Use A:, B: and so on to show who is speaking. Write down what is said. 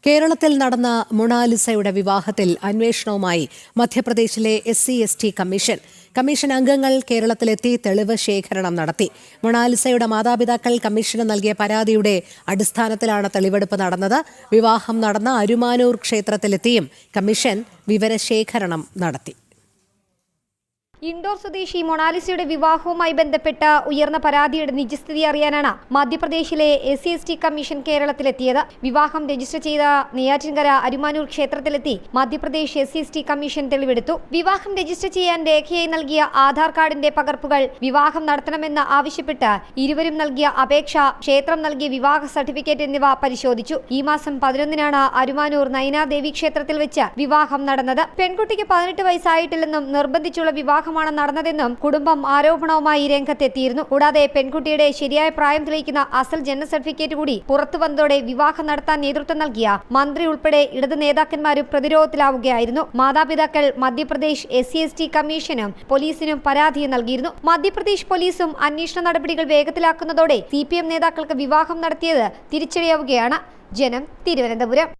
A: കേരളത്തിൽ നടന്ന മൊണാലിസയുടെ വിവാഹത്തിൽ അന്വേഷണവുമായി മധ്യപ്രദേശിലെ SC/ST കമ്മീഷൻ. കമ്മീഷൻ അംഗങ്ങൾ കേരളത്തിലെത്തി തെളിവ് ശേഖരണം നടത്തി. മൊണാലിസയുടെ മാതാപിതാക്കൾ കമ്മീഷന് നൽകിയ പരാതിയുടെ അടിസ്ഥാനത്തിലാണ് തെളിവെടുപ്പ് നടന്നത്. വിവാഹം നടന്ന അരുമാനൂർ ക്ഷേത്രത്തിലെത്തിയും കമ്മീഷൻ വിവരശേഖരണം നടത്തി.
B: ഇൻഡോർ സ്വദേശി മൊണാലിസയുടെ വിവാഹവുമായി ബന്ധപ്പെട്ട് ഉയർന്ന പരാതിയുടെ നിജസ്ഥിതി അറിയാനാണ് മധ്യപ്രദേശിലെ SC/ST കമ്മീഷൻ കേരളത്തിലെത്തിയത്. വിവാഹം രജിസ്റ്റർ ചെയ്ത നെയ്യാറ്റിൻകര അരുമാനൂർ ക്ഷേത്രത്തിലെത്തി മധ്യപ്രദേശ് SC/ST കമ്മീഷൻ തെളിവെടുത്തു. വിവാഹം രജിസ്റ്റർ ചെയ്യാൻ രേഖയായി നൽകിയ ആധാർ കാർഡിന്റെ പകർപ്പുകൾ, വിവാഹം നടത്തണമെന്ന് ആവശ്യപ്പെട്ട് ഇരുവരും നൽകിയ അപേക്ഷ, ക്ഷേത്രം നൽകിയ വിവാഹ സർട്ടിഫിക്കറ്റ് എന്നിവ പരിശോധിച്ചു. ഈ മാസം 11-നാണ് അരുമാനൂർ നൈനാദേവി ക്ഷേത്രത്തിൽ വെച്ച് വിവാഹം നടന്നത്. പെൺകുട്ടിക്ക് 18 വയസ്സായിട്ടില്ലെന്നും നിർബന്ധിച്ചുള്ള വിവാഹമാണ് നടന്നതെന്നും കുടുംബം ആരോപണവുമായി രംഗത്തെത്തിയിരുന്നു. കൂടാതെ പെൺകുട്ടിയുടെ ശരിയായ പ്രായം തെളിയിക്കുന്ന അസൽ ജനന സർട്ടിഫിക്കറ്റ് കൂടി പുറത്തു വന്നതോടെ വിവാഹം നടത്താൻ നേതൃത്വം നൽകിയ മന്ത്രി ഉൾപ്പെടെ ഇടത് നേതാക്കന്മാരും പ്രതിരോധത്തിലാവുകയായിരുന്നു. മാതാപിതാക്കൾ മധ്യപ്രദേശ് SC/ST കമ്മീഷനും പോലീസിനും പരാതി നൽകിയിരുന്നു. മധ്യപ്രദേശ് പോലീസും അന്വേഷണ നടപടികൾ വേഗത്തിലാക്കുന്നതോടെ CPM നേതാക്കൾക്ക് വിവാഹം നടത്തിയത് തിരിച്ചടിയാവുകയാണ്. ജനം, തിരുവനന്തപുരം.